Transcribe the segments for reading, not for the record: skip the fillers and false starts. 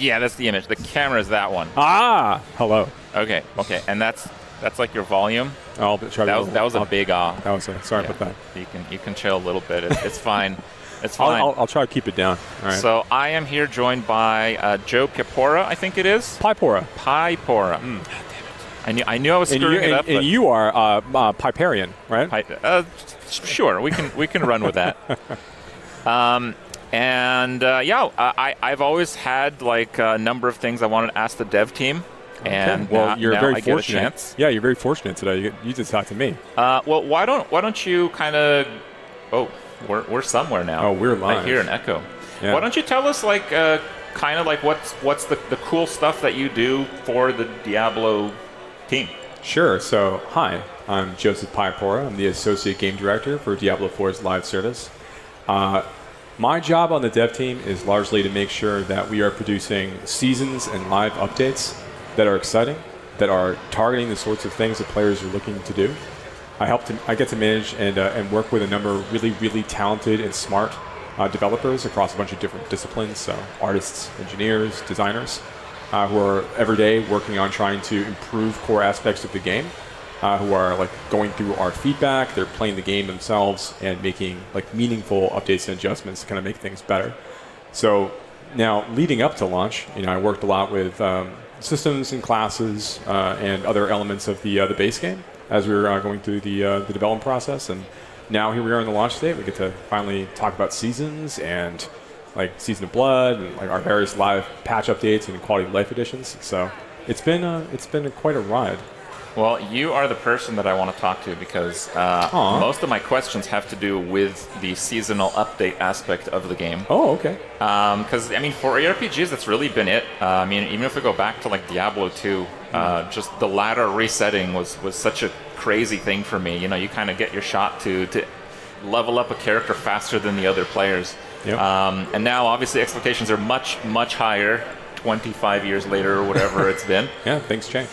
Yeah, that's the image. The camera is that one. Ah, hello. Okay, and that's like your volume. I'll try that was a big That was sorry about that. You can chill a little bit. It's fine. It's fine. I'll try to keep it down. All right. So I am here joined by Joe Piepiora, I think it is. Piepiora. Piepiora. God damn it. I knew I was screwing it up. And you are Piperian, right? Sure, we can run with that. I've always had like a number of things I wanted to ask the dev team. Okay. And well, you're very fortunate. Get a chance. Yeah, you're very fortunate today. You just talked to me. Well, why don't you kind of? Oh, we're somewhere now. Oh, we're live. I hear an echo. Yeah. Why don't you tell us like kind of like what's the cool stuff that you do for the Diablo team? Sure. So, hi, I'm Joseph Piepiora. I'm the Associate Game Director for Diablo 4's live service. My job on the dev team is largely to make sure that we are producing seasons and live updates that are exciting, that are targeting the sorts of things that players are looking to do. I get to manage and work with a number of really, really talented and smart developers across a bunch of different disciplines, so artists, engineers, designers, who are every day working on trying to improve core aspects of the game, who are like going through our feedback, they're playing the game themselves and making like meaningful updates and adjustments to kind of make things better. So now leading up to launch, I worked a lot with systems and classes and other elements of the base game as we were going through the development process. And now here we are on the launch date. We get to finally talk about seasons and like Season of Blood and like our various live patch updates and quality of life editions. So it's been quite a ride. Well, you are the person that I want to talk to because most of my questions have to do with the seasonal update aspect of the game. Oh, okay. Because, for ARPGs, that's really been it. Even if we go back to, like, Diablo 2, just the ladder resetting was such a crazy thing for me. You kind of get your shot to level up a character faster than the other players. Yep. And now, obviously, expectations are much, much higher 25 years later or whatever it's been. Yeah, things change.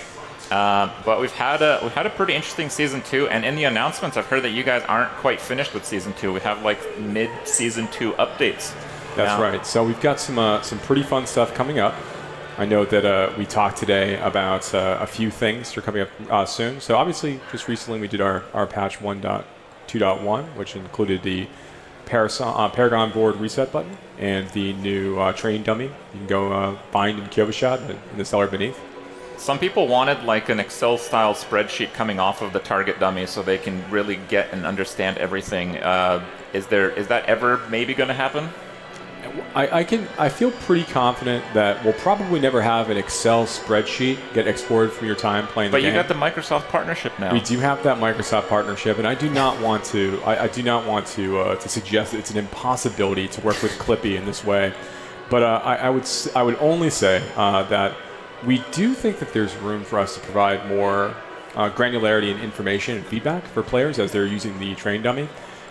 But we've had a pretty interesting season 2, and in the announcements, I've heard that you guys aren't quite finished with season 2. We have like mid-season 2 updates. That's right. So we've got some pretty fun stuff coming up. I know that we talked today about a few things that are coming up soon. So obviously, just recently we did our patch 1.2.1, which included the Paragon board reset button and the new training dummy. You can go find in Kyovashad in the cellar beneath. Some people wanted like an Excel-style spreadsheet coming off of the target dummy so they can really get and understand everything. Is that ever maybe going to happen? I feel pretty confident that we'll probably never have an Excel spreadsheet get exported from your time playing the game. But you got the Microsoft partnership now. We do have that Microsoft partnership, and I do not want to. I do not want to suggest that it's an impossibility to work with Clippy in this way. But I would only say that. We do think that there's room for us to provide more granularity and information and feedback for players as they're using the train dummy.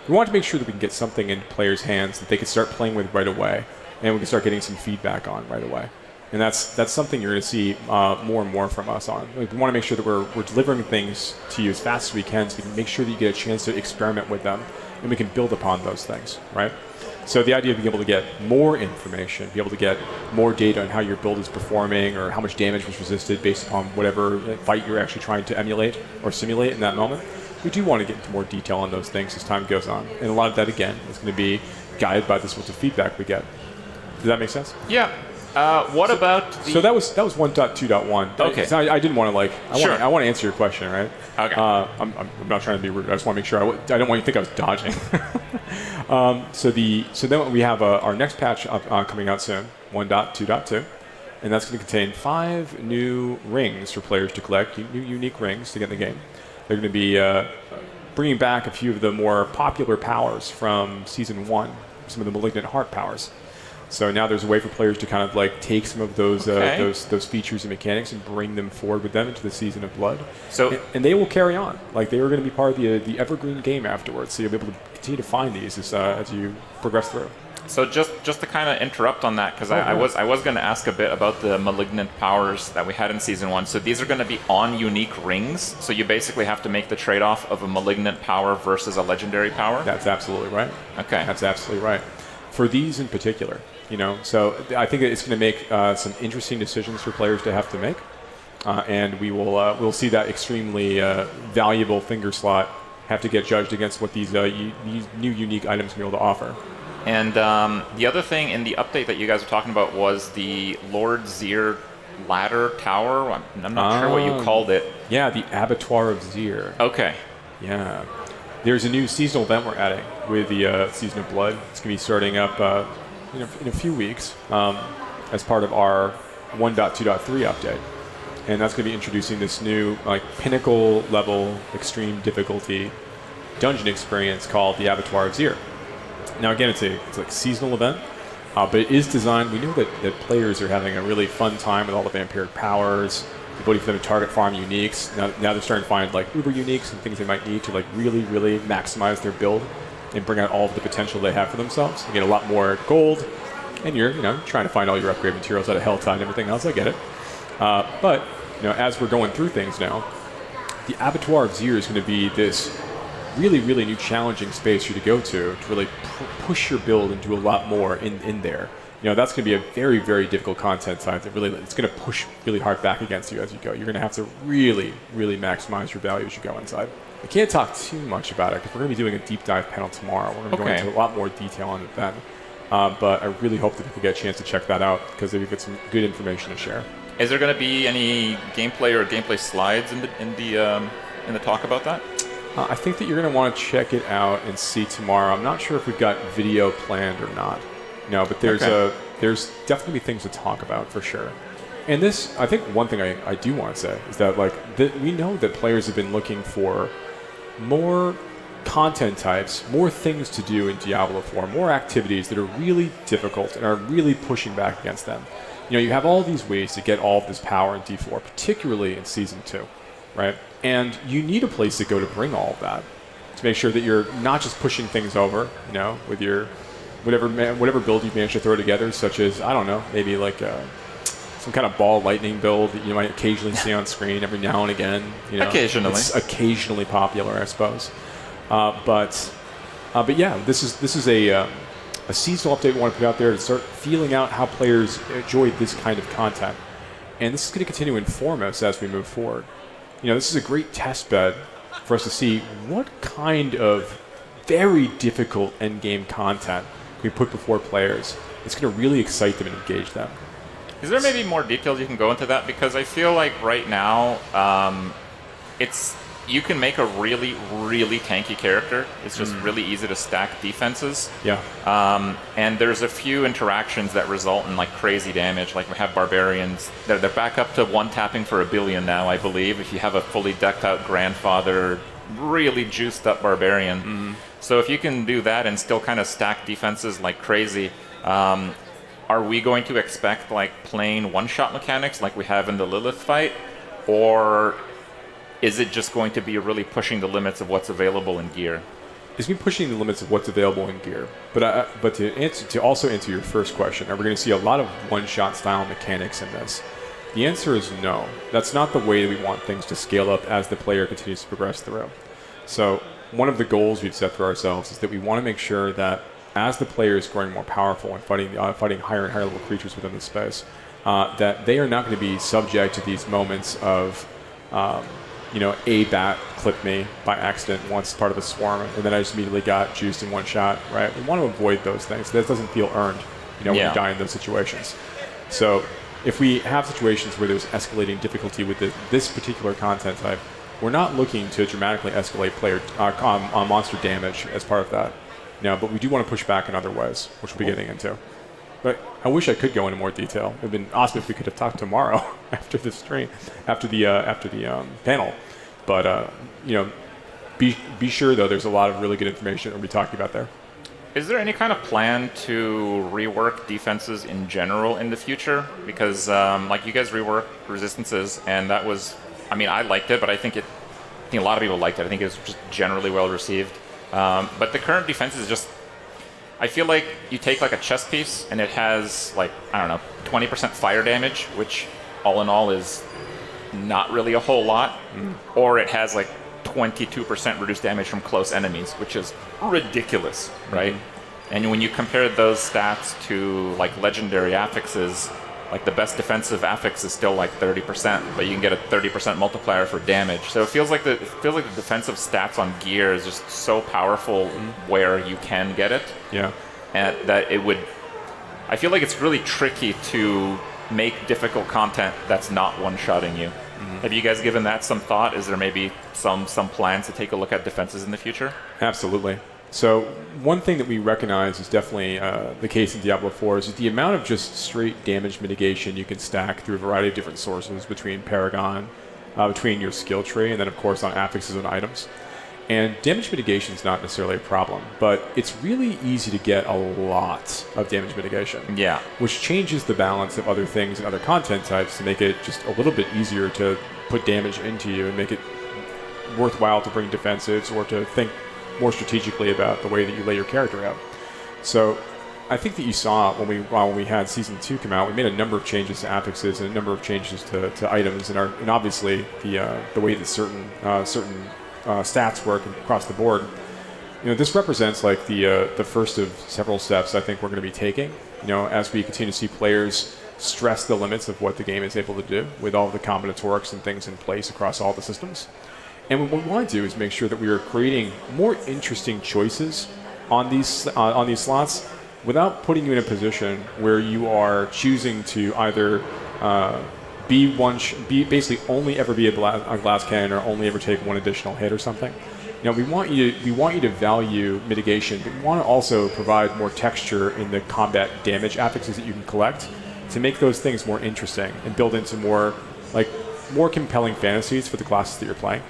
We want to make sure that we can get something into players' hands that they can start playing with right away, and we can start getting some feedback on right away. And that's something you're going to see more and more from us on. We want to make sure that we're delivering things to you as fast as we can, so we can make sure that you get a chance to experiment with them, and we can build upon those things, right? So the idea of being able to get more information, be able to get more data on how your build is performing or how much damage was resisted based upon whatever fight you're actually trying to emulate or simulate in that moment, we do want to get into more detail on those things as time goes on. And a lot of that, again, is going to be guided by the sorts of feedback we get. Does that make sense? Yeah. What about the... So that was 1.2.1. Okay. So I didn't want to Sure. I want to answer your question, right? Okay. I'm not trying to be rude. I just want to make sure. I don't want you to think I was dodging. So then we have our next patch coming out soon, 1.2.2, and that's going to contain 5 new rings for players to collect, new unique rings to get in the game. They're going to be bringing back a few of the more popular powers from Season 1, some of the Malignant Heart powers. So now there's a way for players to kind of like take some of those those features and mechanics and bring them forward with them into the Season of Blood. So and they will carry on. Like they are going to be part of the evergreen game afterwards. So you'll be able to continue to find these as you progress through. So just to kind of interrupt on that, because I was going to ask a bit about the malignant powers that we had in Season 1. So these are going to be on unique rings. So you basically have to make the trade-off of a malignant power versus a legendary power? That's absolutely right. Okay. That's absolutely right. for these in particular. So I think it's going to make some interesting decisions for players to have to make, and we'll see that extremely valuable finger slot have to get judged against what these new unique items will be able to offer. And the other thing in the update that you guys were talking about was the Lord Zir ladder tower. I'm not sure what you called it. Yeah, the Abattoir of Zir. Okay. Yeah. There's a new seasonal event we're adding with the Season of Blood. It's going to be starting up in a few weeks as part of our 1.2.3 update. And that's going to be introducing this new pinnacle level, extreme difficulty dungeon experience called the Abattoir of Zir. Now again, it's like a seasonal event, but it is designed, we know that players are having a really fun time with all the vampiric powers, the ability for them to target farm uniques. Now they're starting to find uber uniques and things they might need to really, really maximize their build and bring out all of the potential they have for themselves. You get a lot more gold, and you're trying to find all your upgrade materials out of Helltide and everything else. I get it. But as we're going through things now, the Abattoir of Zir is going to be this really, really new challenging space for you to go to really push your build and do a lot more in there. That's going to be a very, very difficult content side that it's going to push really hard back against you as you go. You're going to have to really, really maximize your value as you go inside. I can't talk too much about it because we're going to be doing a deep dive panel tomorrow. We're going to go into a lot more detail on it then. But I really hope that people get a chance to check that out because they've got some good information to share. Is there going to be any gameplay or gameplay slides in the talk about that? I think that you're going to want to check it out and see tomorrow. I'm not sure if we've got video planned or not. No, but there's definitely things to talk about for sure. And this, I think one thing I do want to say is that we know that players have been looking for more content types, more things to do in Diablo 4, more activities that are really difficult and are really pushing back against them. You have all these ways to get all of this power in D4, particularly in Season 2, right? And you need a place to go to bring all of that, to make sure that you're not just pushing things over, with your whatever build you've managed to throw together, such as, I don't know, maybe some kind of ball lightning build that you might occasionally see on screen every now and again. Occasionally. It's occasionally popular, I suppose. But yeah, this is a seasonal update we want to put out there to start feeling out how players enjoy this kind of content. And this is going to continue to inform us as we move forward. This is a great test bed for us to see what kind of very difficult endgame content we put before players. It's going to really excite them and engage them. Is there maybe more details you can go into that? Because I feel like right now, you can make a really, really tanky character. It's just really easy to stack defenses. Yeah. And there's a few interactions that result in crazy damage. Like we have barbarians. They're back up to one tapping for 1 billion now, I believe. If you have a fully decked out grandfather, really juiced up barbarian. Mm-hmm. So if you can do that and still kind of stack defenses like crazy, are we going to expect plain one-shot mechanics like we have in the Lilith fight, or is it just going to be really pushing the limits of what's available in gear? It's been pushing the limits of what's available in gear. But to also answer your first question, are we going to see a lot of one-shot style mechanics in this? The answer is no. That's not the way that we want things to scale up as the player continues to progress through. So one of the goals we've set for ourselves is that we want to make sure that as the player is growing more powerful and fighting higher and higher level creatures within the space, that they are not going to be subject to these moments of a bat clipped me by accident once part of a swarm, and then I just immediately got juiced in one shot, right? We want to avoid those things. That doesn't feel earned, when you die in those situations. So if we have situations where there's escalating difficulty with this particular content type, we're not looking to dramatically escalate player monster damage as part of that. But we do want to push back in other ways, which we'll be getting into. But I wish I could go into more detail. It would have been awesome if we could have talked tomorrow after the stream, after the panel. But be sure though, there's a lot of really good information we'll be talking about there. Is there any kind of plan to rework defenses in general in the future? Because you guys reworked resistances, and that was, I liked it, but I think a lot of people liked it. I think it was just generally well received. But the current defense is just, I feel like you take a chess piece and it has 20% fire damage, which all in all is not really a whole lot, or it has 22% reduced damage from close enemies, which is ridiculous, right? And when you compare those stats to like legendary affixes, like the best defensive affix is still like 30%, but you can get a 30% multiplier for damage. So it feels like the defensive stats on gear is just so powerful where you can get it. Yeah. And that it would, I feel like it's really tricky to make difficult content that's not one-shotting you. Have you guys given that some thought? Is there maybe some plans to take a look at defenses in the future? Absolutely. So one thing that we recognize is definitely the case in Diablo 4 is the amount of just straight damage mitigation you can stack through a variety of different sources between Paragon, between your skill tree, and then of course on affixes and items. And damage mitigation is not necessarily a problem, but it's really easy to get a lot of damage mitigation. Yeah. Which changes the balance of other things and other content types to make it just a little bit easier to put damage into you and make it worthwhile to bring defensives or to think more strategically about the way that you lay your character out. So I think that you saw when we had Season 2 come out, we made a number of changes to affixes and a number of changes to items, and obviously the way that certain stats work across the board. This represents like the first of several steps I think we're going to be taking. As we continue to see players stress the limits of what the game is able to do with all the combinatorics and things in place across all the systems. And what we want to do is make sure that we are creating more interesting choices on these slots without putting you in a position where you are choosing to either basically only ever be a glass cannon or only ever take one additional hit or something. We want you to value mitigation, but we want to also provide more texture in the combat damage affixes that you can collect to make those things more interesting and build into more compelling fantasies for the classes that you're playing.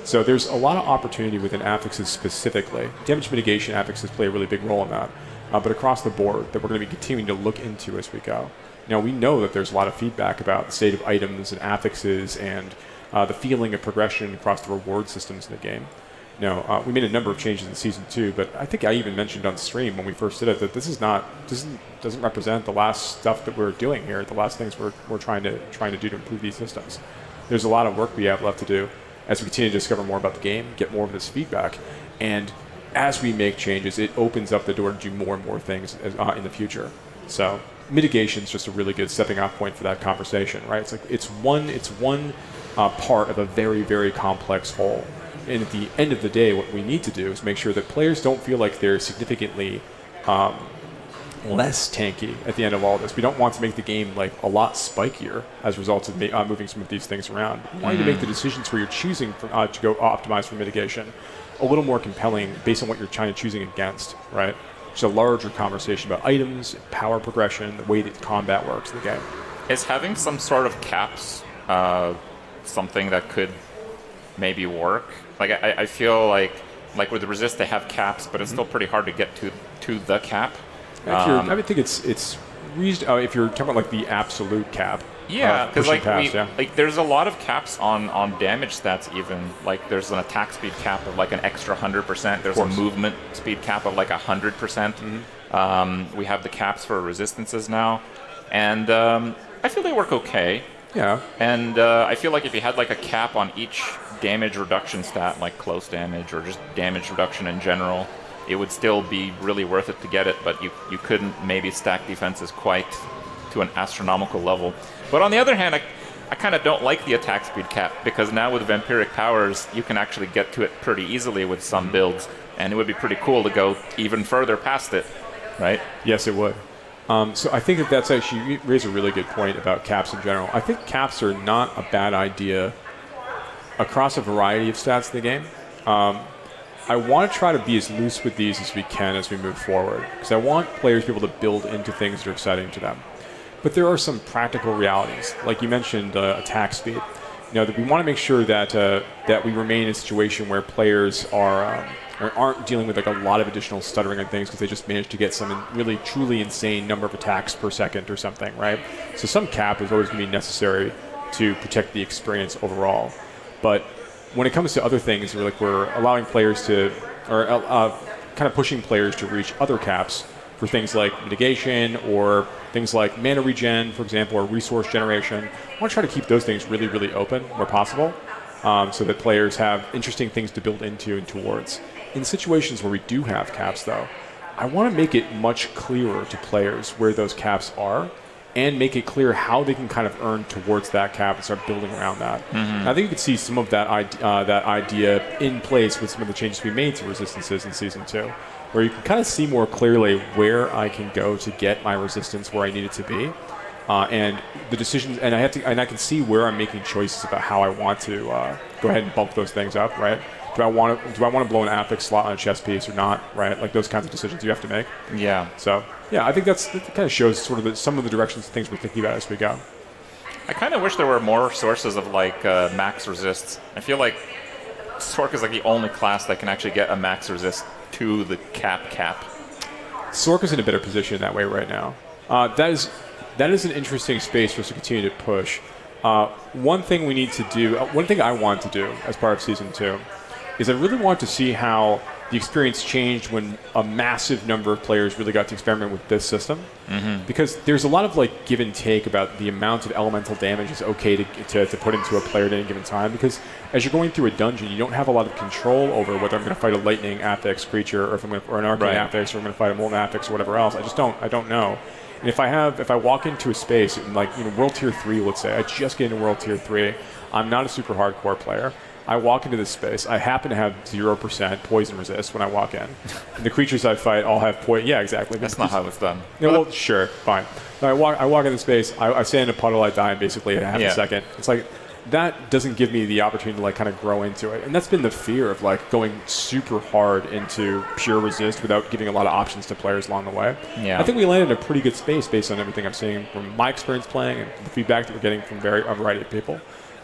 So there's a lot of opportunity within affixes specifically. Damage mitigation affixes play a really big role in that, but across the board that we're going to be continuing to look into as we go. We know that there's a lot of feedback about the state of items and affixes and the feeling of progression across the reward systems in the game. We made a number of changes in Season 2, but I think I even mentioned on stream when we first did it that this doesn't represent the last stuff that we're doing here, the last things we're trying to do to improve these systems. There's a lot of work we have left to do as we continue to discover more about the game, get more of this feedback, and as we make changes, it opens up the door to do more and more things in the future. So mitigation is just a really good stepping off point for that conversation, right? It's one part of a very, very complex whole. And at the end of the day, what we need to do is make sure that players don't feel like they're significantly less tanky at the end of all this. We don't want to make the game a lot spikier as a result of moving some of these things around. We want you to make the decisions where you're choosing to go optimize for mitigation a little more compelling based on what you're choosing against, right? Just a larger conversation about items, power progression, the way that combat works in the game. Is having some sort of caps something that could maybe work? I feel like with the resist they have caps, but it's still pretty hard to get to the cap. I would think it's reasonable if you're talking about the absolute cap. Yeah, because there's a lot of caps on damage stats even. There's an attack speed cap of an extra 100%. There's a movement speed cap of 100%. We have the caps for resistances now, and I feel they work okay. Yeah. And I feel like if you had a cap on each damage reduction stat, like close damage or just damage reduction in general, it would still be really worth it to get it, but you couldn't maybe stack defenses quite to an astronomical level. But on the other hand, I kind of don't like the attack speed cap, because now with vampiric powers, you can actually get to it pretty easily with some builds, and it would be pretty cool to go even further past it, right? Yes, it would. So I think that's actually, you raise a really good point about caps in general. I think caps are not a bad idea across a variety of stats in the game. I want to try to be as loose with these as we can as we move forward, because I want players to be able to build into things that are exciting to them. But there are some practical realities, like you mentioned, attack speed. That we want to make sure that we remain in a situation where players aren't dealing with a lot of additional stuttering and things because they just managed to get some really truly insane number of attacks per second or something, right? So some cap is always going to be necessary to protect the experience overall. But when it comes to other things, we're allowing players to, or kind of pushing players to reach other caps for things like mitigation or things like mana regen, for example, or resource generation. I want to try to keep those things really, really open where possible, so that players have interesting things to build into and towards. In situations where we do have caps, though, I want to make it much clearer to players where those caps are, and make it clear how they can kind of earn towards that cap and start building around that. I think you can see some of that idea in place with some of the changes we made to resistances in Season 2, where you can kind of see more clearly where I can go to get my resistance where I need it to be. And the decisions, and I can see where I'm making choices about how I want to go ahead and bump those things up, right? Do I want to blow an affix slot on a chess piece or not, right? Like those kinds of decisions you have to make. Yeah. So, yeah, I think that kind of shows sort of some of the directions things we're thinking about as we go. I kind of wish there were more sources of like max resists. I feel like Sork is like the only class that can actually get a max resist to the cap. Sork is in a better position that way right now. That is an interesting space for us to continue to push. One thing we need to do, one thing I want to do as part of Season 2, is I really want to see how the experience changed when a massive number of players really got to experiment with this system. Because there's a lot of like give and take about the amount of elemental damage is okay to put into a player at any given time. Because as you're going through a dungeon, you don't have a lot of control over whether I'm going to fight a lightning affix creature or or an arcane affix, or I'm going to fight a molten affix or whatever else. I don't know. And if I walk into a space, like World Tier 3, let's say, I just get into World Tier 3, I'm not a super hardcore player. I walk into this space, I happen to have 0% poison resist when I walk in. And the creatures I fight all have poison. Yeah, exactly. That's not how it's done. Yeah, well, sure, fine. I walk into space, I stand in a puddle, I die in basically a half a second. It's like, that doesn't give me the opportunity to like kind of grow into it. And that's been the fear of like going super hard into pure resist without giving a lot of options to players along the way. Yeah. I think we landed in a pretty good space based on everything I'm seeing from my experience playing and the feedback that we're getting from a variety of people.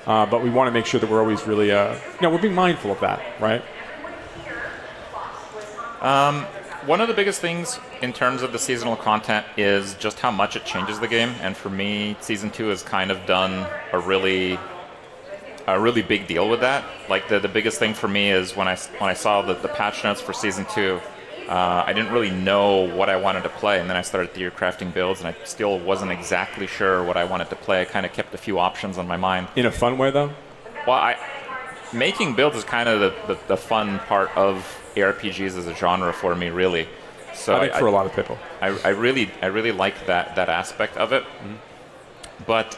But we want to make sure that we're always really, we're being mindful of that, right? One of the biggest things in terms of the seasonal content is just how much it changes the game. And for me, Season 2 has kind of done a really big deal with that. Like the biggest thing for me is when I saw the patch notes for Season 2, I didn't really know what I wanted to play, and then I started theory crafting builds, and I still wasn't exactly sure what I wanted to play. I kind of kept a few options on my mind. In a fun way, though? Well, making builds is kind of the fun part of ARPGs as a genre for me, really. So I think for a lot of people. I really like that aspect of it. But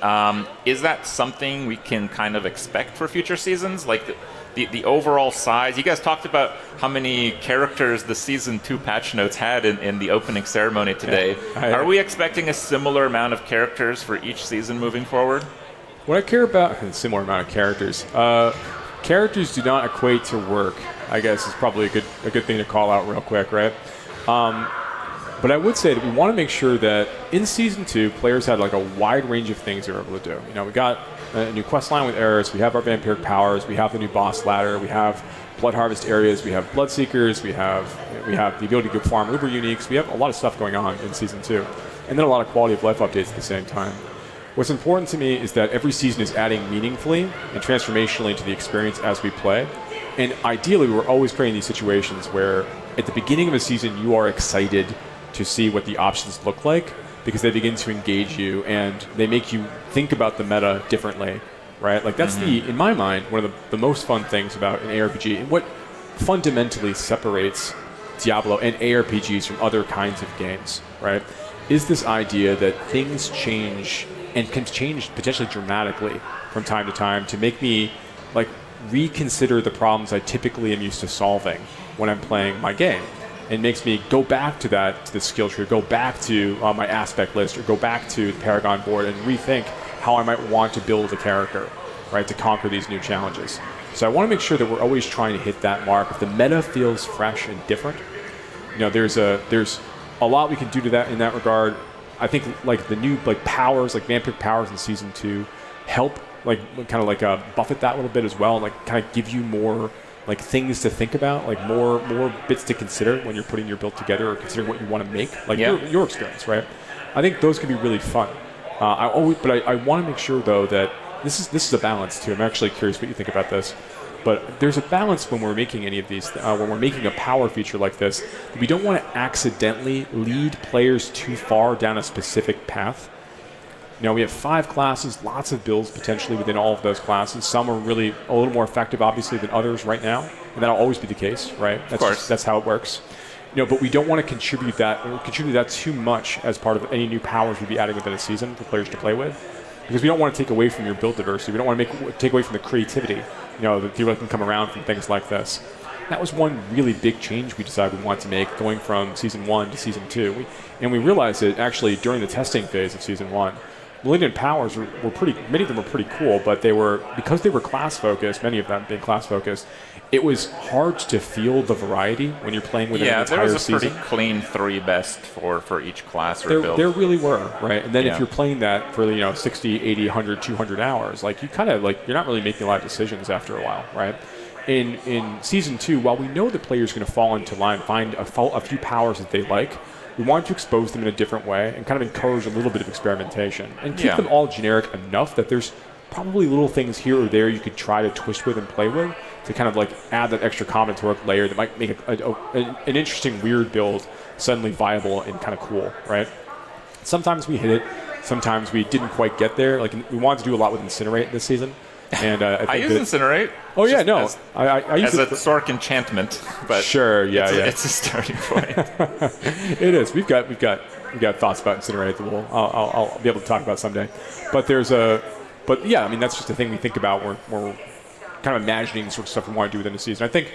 is that something we can kind of expect for future seasons? Like the overall size. You guys talked about how many characters the Season 2 patch notes had in the opening ceremony today. Yeah. Are we expecting a similar amount of characters for each season moving forward? What I care about, a similar amount of characters. Characters do not equate to work, I guess is probably a good thing to call out real quick, right? But I would say that we want to make sure that in Season 2, players had like a wide range of things they were able to do. We got a new quest line with Eris, we have our vampiric powers, we have the new boss ladder, we have blood harvest areas, we have bloodseekers, we have the ability to go farm uber uniques. We have a lot of stuff going on in Season 2, and then a lot of quality of life updates at the same time. What's important to me is that every season is adding meaningfully and transformationally to the experience as we play. And ideally, we're always creating these situations where at the beginning of a season, you are excited to see what the options look like because they begin to engage you and they make you think about the meta differently, right? Like that's in my mind, one of the most fun things about an ARPG and what fundamentally separates Diablo and ARPGs from other kinds of games, right? Is this idea that things change and can change potentially dramatically from time to time to make me like reconsider the problems I typically am used to solving when I'm playing my game. It makes me go back to the skill tree, go back to my aspect list, or go back to the Paragon board and rethink how I might want to build a character, right, to conquer these new challenges. So I want to make sure that we're always trying to hit that mark. If the meta feels fresh and different, there's a lot we can do to that in that regard. I think like the new powers, like vampiric powers in Season 2, help buff it that little bit as well, and like kind of give you more like things to think about, like more bits to consider when you're putting your build together or considering what you want to make, like your experience, right? I think those can be really fun. I want to make sure though that this is a balance too. I'm actually curious what you think about this, but there's a balance when we're making any of these. When we're making a power feature like this, we don't want to accidentally lead players too far down a specific path. We have 5 classes, lots of builds potentially within all of those classes. Some are really a little more effective, obviously, than others right now, and that'll always be the case, right? Of course. That's how it works. but we don't want to contribute that too much as part of any new powers we'd be adding within a season for players to play with, because we don't want to take away from your build diversity. We don't want to take away from the creativity, that people can come around from things like this. That was one really big change we decided we wanted to make, going from Season 1 to Season 2. And we realized that actually during the testing phase of Season 1, Malignant powers were many of them were pretty cool, but because they were class-focused, many of them being class-focused, it was hard to feel the variety when you're playing with an entire season. Yeah, there was a pretty clean 3 best for each class or build. There really were, right? And then if you're playing that for 60, 80, 100, 200 hours, like you kind of you're not really making a lot of decisions after a while, right? In Season 2, while we know the player's going to fall into line, find a few powers that they like, we wanted to expose them in a different way and kind of encourage a little bit of experimentation and keep them all generic enough that there's probably little things here or there you could try to twist with and play with to kind of add that extra combinatoric layer that might make an interesting, weird build suddenly viable and kind of cool, right? Sometimes we hit it. Sometimes we didn't quite get there. We wanted to do a lot with Incinerate this season. And I use Incinerate. Oh yeah, no, I use it as a Sork enchantment, but sure, it's a starting point. It is. We've got thoughts about Incinerate that I'll be able to talk about someday. But that's just a thing we think about. We're kind of imagining the sort of stuff we want to do within the season. I think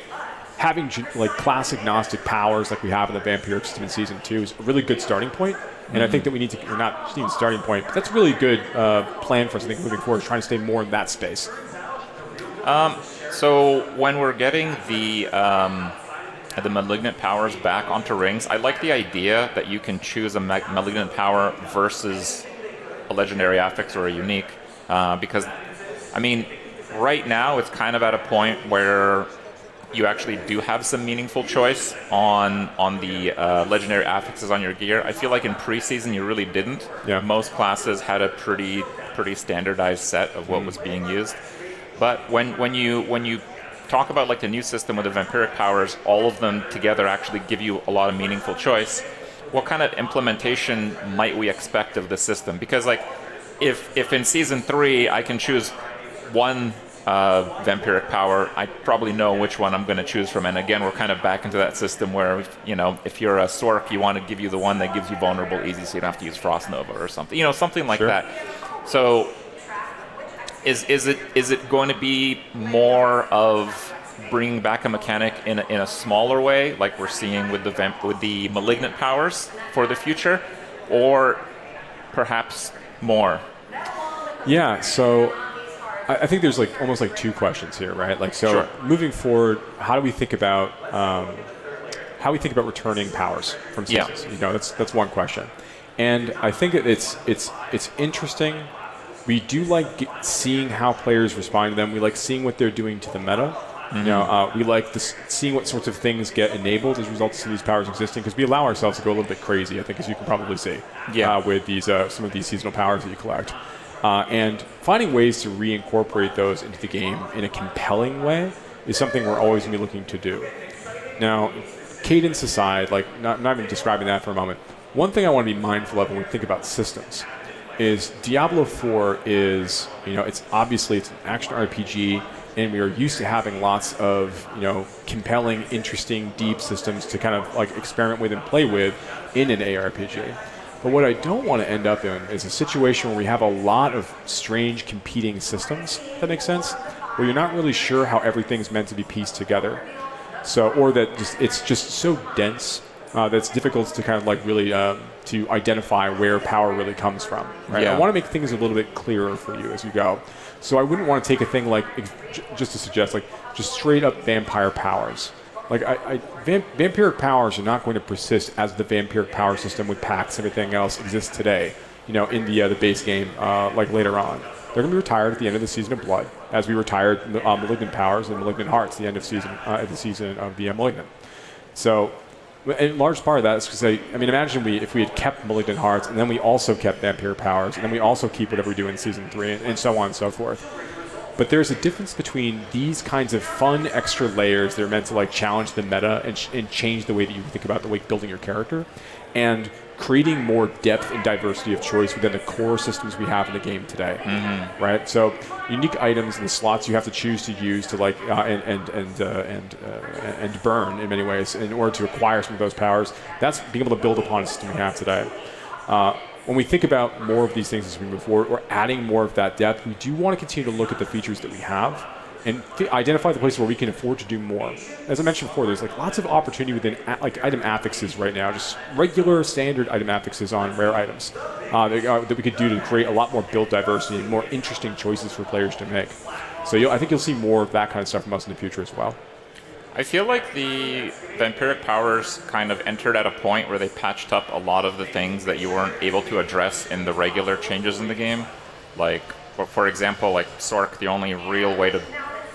having class agnostic powers like we have in the vampiric system in Season 2 is a really good starting point. And I think that we need to, not just need a starting point, but that's a really good plan for us, I think, moving forward, trying to stay more in that space. So when we're getting the malignant powers back onto rings, I like the idea that you can choose a malignant power versus a legendary affix or a unique, because, right now it's kind of at a point where you actually do have some meaningful choice on the legendary affixes on your gear. I feel like in preseason you really didn't. Yeah. Most classes had a pretty standardized set of what was being used. But when you talk about the new system with the vampiric powers, all of them together actually give you a lot of meaningful choice. What kind of implementation might we expect of the system? Because if in Season 3 I can choose one vampiric power, I probably know which one I'm going to choose from. And again, we're kind of back into that system where, if you're a Sork, you want to give you the one that gives you vulnerable easy, so you don't have to use Frost Nova or something. Something like that. So is it going to be more of bringing back a mechanic in a smaller way, like we're seeing with the malignant powers for the future, or perhaps more? Yeah, so I think there's almost 2 questions here, right? Sure. Moving forward, how do we think about returning powers from seasons? Yeah. That's one question, and I think it's interesting. We do like seeing how players respond to them. We like seeing what they're doing to the meta. We like seeing what sorts of things get enabled as a result of some of these powers existing, because we allow ourselves to go a little bit crazy, I think, as you can probably see, with these some of these seasonal powers that you collect. And finding ways to reincorporate those into the game in a compelling way is something we're always going to be looking to do. Now, cadence aside, not even describing that for a moment, one thing I want to be mindful of when we think about systems is Diablo 4 is, it's obviously it's an action RPG, and we are used to having lots of, compelling, interesting, deep systems to kind of experiment with and play with in an ARPG. But what I don't want to end up in is a situation where we have a lot of strange competing systems, if that makes sense, where you're not really sure how everything's meant to be pieced together. So, or that it's just so dense that it's difficult to kind of really to identify where power really comes from. Right? Yeah. I want to make things a little bit clearer for you as you go. So I wouldn't want to take a thing just to suggest just straight up vampire powers. Vampiric powers are not going to persist as the vampiric power system with packs and everything else exists today, in the base game, later on. They're going to be retired at the end of the Season of Blood, as we retired Malignant powers and Malignant Hearts at the end of the season of the Malignant. So, in large part of that is because, imagine if we had kept Malignant Hearts, and then we also kept Vampire powers, and then we also keep whatever we do in Season 3, and so on and so forth. But there's a difference between these kinds of fun extra layers that are meant to challenge the meta and change the way that you think about building your character, and creating more depth and diversity of choice within the core systems we have in the game today, right? So unique items and the slots you have to choose to use to like and burn in many ways in order to acquire some of those powers. That's being able to build upon a system we have today. When we think about more of these things as we move forward, or adding more of that depth, we do want to continue to look at the features that we have and identify the places where we can afford to do more. As I mentioned before, there's like lots of opportunity within like item affixes right now, just regular standard item affixes on rare items that we could do to create a lot more build diversity and more interesting choices for players to make. So I think you'll see more of that kind of stuff from us in the future as well. I feel like the vampiric powers kind of entered at a point where they patched up a lot of the things that you weren't able to address in the regular changes in the game. Like, for example, like Sork, the only real way to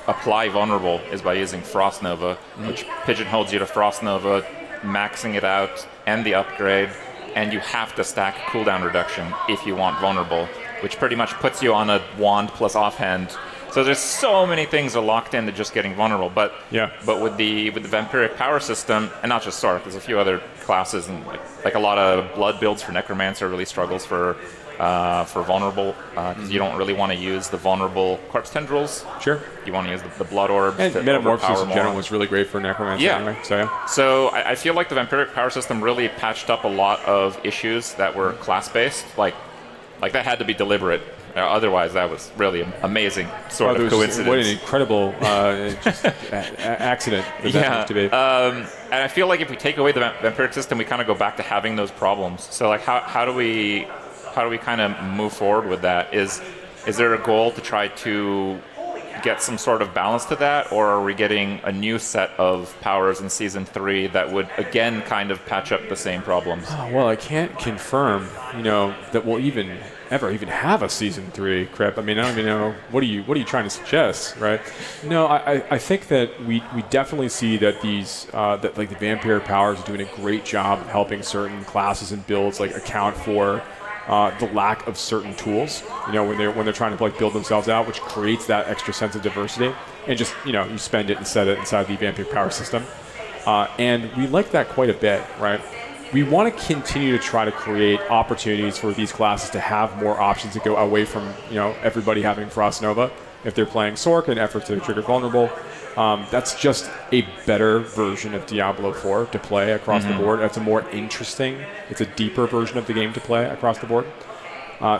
apply vulnerable is by using Frost Nova, which pigeonholes you to Frost Nova, maxing it out, and the upgrade, and you have to stack cooldown reduction if you want vulnerable, which pretty much puts you on a wand plus offhand. So there's so many things are locked into just getting vulnerable, but with the vampiric power system, and not just Sork, there's a few other classes, and like a lot of blood builds for Necromancer really struggles for vulnerable, because you don't really want to use the vulnerable corpse tendrils. Sure. You want to use the blood orbs. And Metamorphosis in general was really great for Necromancer anyway. So I feel like the vampiric power system really patched up a lot of issues that were class-based. Like that had to be deliberate. Otherwise, that was really amazing sort of coincidence. What an incredible accident that to be. And I feel like if we take away the vampiric system, we kind of go back to having those problems. So like, how do we kind of move forward with that? Is there a goal to try to get some sort of balance to that, or are we getting a new set of powers in Season 3 that would, again, kind of patch up the same problems? Well, I can't confirm, that we'll ever have a Season 3, Kripp. I mean, I don't even know, what are you trying to suggest, right? No, I think that we definitely see that these, that like the vampire powers are doing a great job of helping certain classes and builds like account for the lack of certain tools, when they're trying to like build themselves out, which creates that extra sense of diversity, and just you spend it and set it inside the vampire power system, and we like that quite a bit, right? We want to continue to try to create opportunities for these classes to have more options to go away from everybody having Frost Nova if they're playing Sork and effort to trigger vulnerable. That's just a better version of Diablo 4 to play across the board. It's a more interesting, it's a deeper version of the game to play across the board.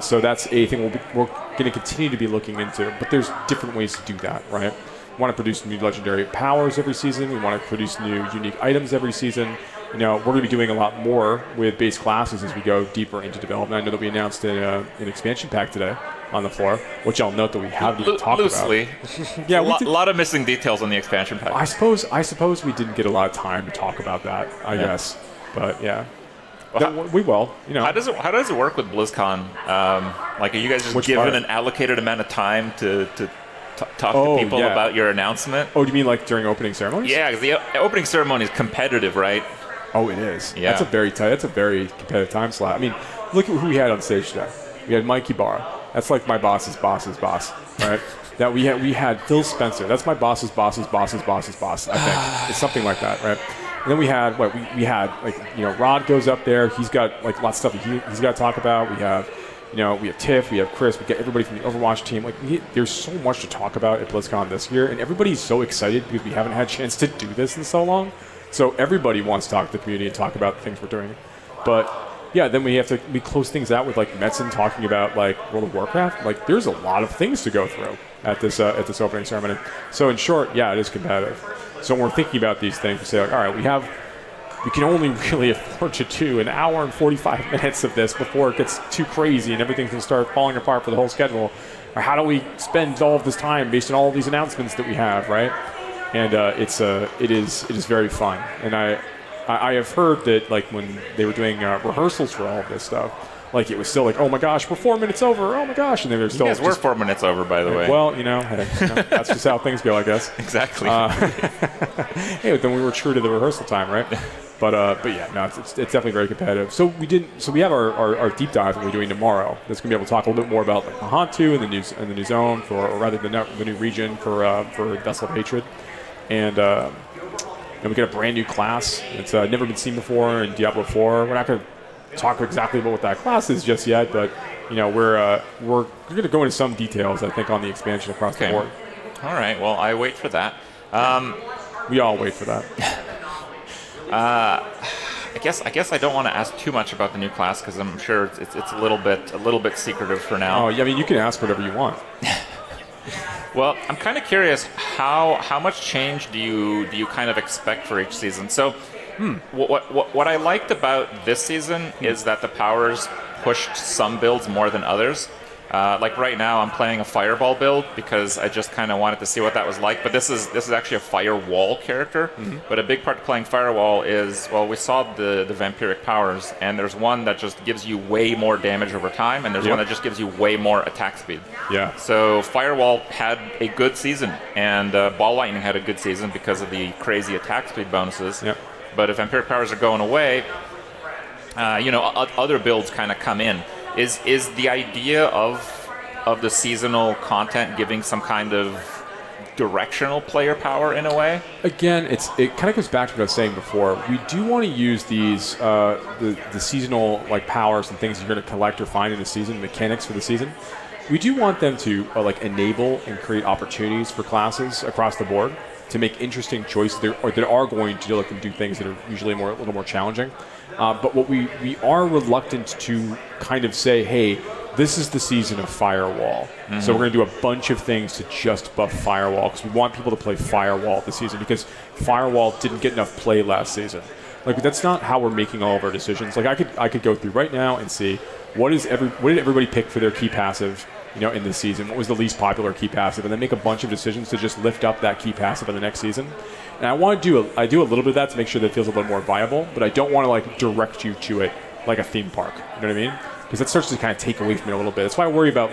So that's a thing we're going to continue to be looking into. But there's different ways to do that, right? We want to produce new legendary powers every season. We want to produce new unique items every season. We're going to be doing a lot more with base classes as we go deeper into development. I know that we announced an expansion pack today on the floor, which I'll note that we haven't even talked loosely. About. Yeah, a lot of missing details on the expansion pack. I suppose we didn't get a lot of time to talk about that, I guess. But yeah. Well, we will. How does it work with BlizzCon? Like, are you guys just given an allocated amount of time to talk to people about your announcement? Oh, do you mean like during opening ceremonies? Yeah, because the opening ceremony is competitive, right? Oh, it is. Yeah. That's a very competitive time slot. I mean, look at who we had on stage today. We had Mikey Barra. That's like my boss's boss's boss, right? That we had Phil Spencer. That's my boss's boss's boss's boss's boss, I think. It's something like that, right? And then we had we had Rod goes up there. He's got like lots of stuff he's got to talk about. We have we have Tiff, we have Chris, we get everybody from the Overwatch team. There's so much to talk about at BlizzCon this year, and everybody's so excited because we haven't had a chance to do this in so long. So everybody wants to talk to the community and talk about the things we're doing. But yeah, then we close things out with like Metzen talking about like World of Warcraft. Like there's a lot of things to go through at this opening ceremony. So in short, yeah, it is competitive. So when we're thinking about these things, we say like, all right, we can only really afford to do an hour and 45 minutes of this before it gets too crazy and everything can start falling apart for the whole schedule. Or how do we spend all of this time based on all of these announcements that we have, right? And it is very fun. And I have heard that like when they were doing rehearsals for all of this stuff, like it was still like, oh my gosh, we're 4 minutes over. Oh my gosh, and then there's still. You guys were 4 minutes over, by the way. Well, that's just how things go, I guess. Exactly. Hey, then we were true to the rehearsal time, right? But yeah, no, it's definitely very competitive. So we have our deep dive that we're doing tomorrow. That's gonna be able to talk a little bit more about like Mahantu and the new zone or rather the new region for Vessel of Hatred. And we get a brand new class. It's never been seen before in Diablo 4. We're not going to talk exactly about what that class is just yet, but we're going to go into some details, I think, on the expansion across the board. All right. Well, I wait for that. We all wait for that. I guess I don't want to ask too much about the new class because I'm sure it's a little bit secretive for now. Oh, yeah, I mean, you can ask whatever you want. Well, I'm kind of curious how much change do you kind of expect for each season? So, what I liked about this season is that the powers pushed some builds more than others. Like right now, I'm playing a fireball build because I just kind of wanted to see what that was like. But this is actually a firewall character. Mm-hmm. But a big part of playing firewall is, well, we saw the vampiric powers, and there's one that just gives you way more damage over time, and there's one that just gives you way more attack speed. Yeah. So firewall had a good season, and ball lightning had a good season because of the crazy attack speed bonuses. Yep. But if vampiric powers are going away, other builds kind of come in. Is the idea of the seasonal content giving some kind of directional player power in a way? Again, it kind of goes back to what I was saying before. We do want to use these the seasonal powers and things you're going to collect or find in the season, mechanics for the season. We do want them to enable and create opportunities for classes across the board to make interesting choices that are going to let them do things that are usually a little more challenging. But what we are reluctant to kind of say, hey, this is the season of Firewall. Mm-hmm. So we're going to do a bunch of things to just buff Firewall because we want people to play Firewall this season because Firewall didn't get enough play last season. That's not how we're making all of our decisions. I could go through right now and see what did everybody pick for their key passive in this season? What was the least popular key passive? And then make a bunch of decisions to just lift up that key passive in the next season. And I do a little bit of that to make sure that it feels a little more viable, but I don't want to direct you to it like a theme park. You know what I mean? Because that starts to kind of take away from it a little bit. That's why I worry about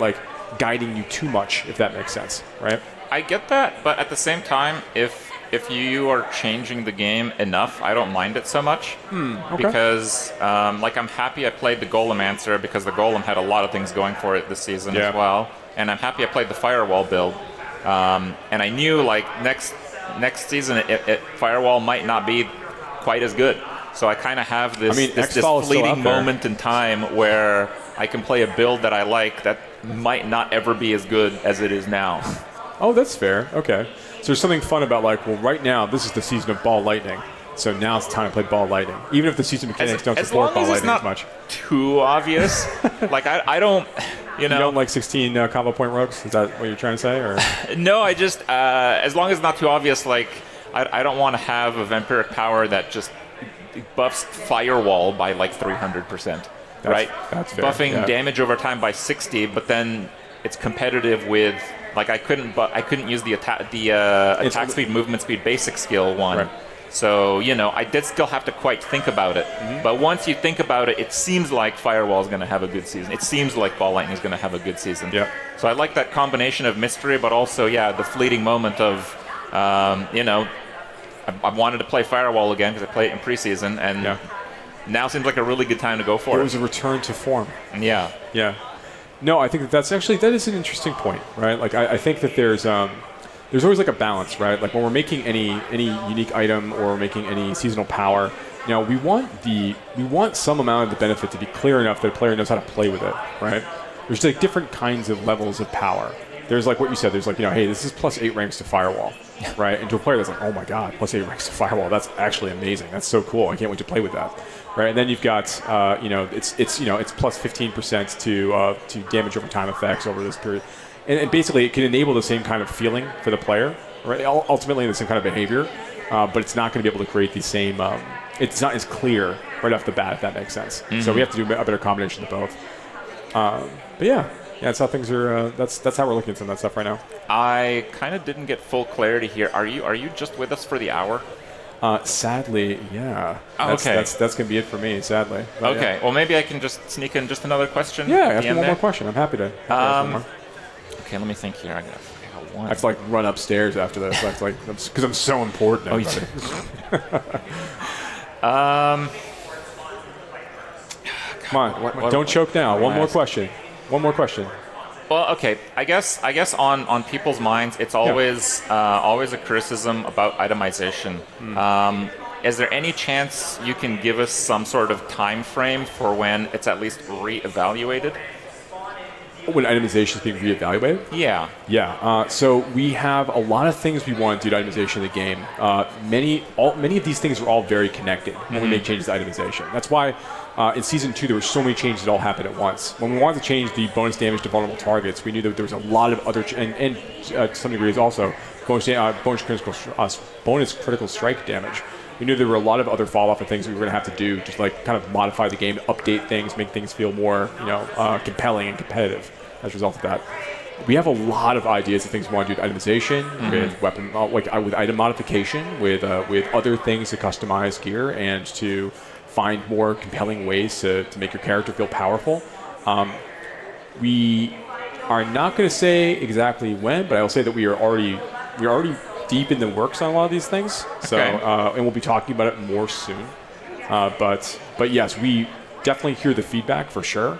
guiding you too much, if that makes sense, right? I get that, but at the same time, if you are changing the game enough, I don't mind it so much. Okay. Because I'm happy I played the Golemancer because the Golem had a lot of things going for it this season as well. And I'm happy I played the Firewall build. And I knew next season Firewall might not be quite as good. So I kind of have this fleeting moment in time where I can play a build that I like that might not ever be as good as it is now. Oh, that's fair. Okay. So there's something fun about right now, this is the season of Ball Lightning. So now it's time to play Ball Lightning. Even if the season mechanics don't support Ball Lightning as much. Too obvious. I don't, You don't like 16 combo point rogues? Is that what you're trying to say? Or no, I just, as long as it's not too obvious, I don't want to have a vampiric power that just buffs Firewall by 300%. Right? That's fair. Buffing damage over time by 60, but then it's competitive with I couldn't use the attack speed, movement speed, basic skill one. Right. So I did still have to quite think about it. Mm-hmm. But once you think about it, it seems like Firewall is going to have a good season. It seems like Ball Lightning is going to have a good season. Yeah. So I like that combination of mystery, but also the fleeting moment of I wanted to play Firewall again because I played it in preseason, and now seems like a really good time to go for it. It was a return to form. Yeah. Yeah. No, I think that is an interesting point, right? I think that there's always a balance, right? When we're making any unique item or we're making any seasonal power, we want some amount of the benefit to be clear enough that a player knows how to play with it, right? There's different kinds of levels of power. There's what you said. There's hey, this is plus 8 ranks to Firewall, right? And to a player that's oh my god, plus 8 ranks to Firewall. That's actually amazing. That's so cool. I can't wait to play with that, right? And then you've got it's plus 15% to damage over time effects over this period, and basically it can enable the same kind of feeling for the player, right? Ultimately the same kind of behavior, but it's not going to be able to create the same. It's not as clear right off the bat, if that makes sense. Mm-hmm. So we have to do a better combination of both. But yeah, that's how things are. That's how we're looking at some of that stuff right now. I kind of didn't get full clarity here. Are you just with us for the hour? Sadly, yeah. Okay. That's going to be it for me, sadly. But okay. Yeah. Well, maybe I can just sneak in just another question. Yeah, ask me one more question. I'm happy to. Okay, let me think here. I got one. I have to run upstairs after this. Because I'm so important. Oh, you Come on, don't choke now. One more question. Well, okay. I guess on people's minds, it's always a criticism about itemization. is there any chance you can give us some sort of time frame for when it's at least reevaluated? When itemization is being reevaluated? Yeah. Yeah. So we have a lot of things we want to do to itemization of the game. Many of these things are all very connected when we make changes to itemization. That's why in Season 2 there were so many changes that all happened at once. When we wanted to change the bonus damage to vulnerable targets, we knew that there was a lot of other, and to some degree also bonus critical strike damage. We knew there were a lot of other fall-off of things we were going to have to do, just like kind of modify the game, update things, make things feel more, compelling and competitive as a result of that. We have a lot of ideas of things we want to do with itemization, with weapon, with item modification, with other things to customize gear and to find more compelling ways to make your character feel powerful. We are not going to say exactly when, but I will say that we are already deep in the works on a lot of these things. So, and we'll be talking about it more soon. But yes, we definitely hear the feedback for sure.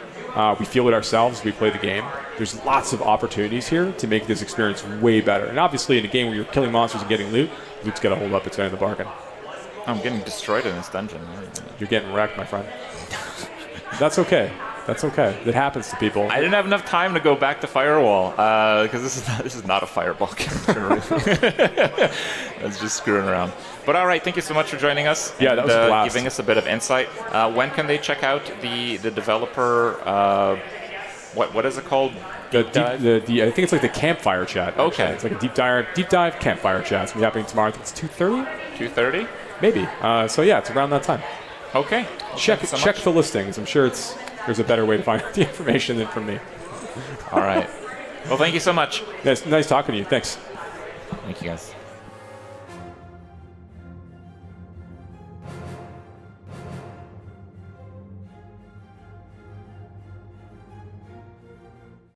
We feel it ourselves as we play the game. There's lots of opportunities here to make this experience way better. And obviously, in a game where you're killing monsters and getting loot, loot's got to hold up its end of the bargain. I'm getting destroyed in this dungeon. You're getting wrecked, my friend. That's okay. That's okay. It happens to people. I didn't have enough time to go back to Firewall because this is not a Fireball character. I was just screwing around. But all right, thank you so much for joining us. Yeah, that was a blast. Giving us a bit of insight. When can they check out the developer? What is it called? I think it's like the campfire chat. Actually. Okay, it's like a deep dive campfire chat. It's gonna be happening tomorrow. I think it's 2:30. 2:30. Maybe. So yeah, it's around that time. Okay. Check the listings. I'm sure there's a better way to find out the information than from me. All right. Well, thank you so much. Nice talking to you. Thanks. Thank you, guys.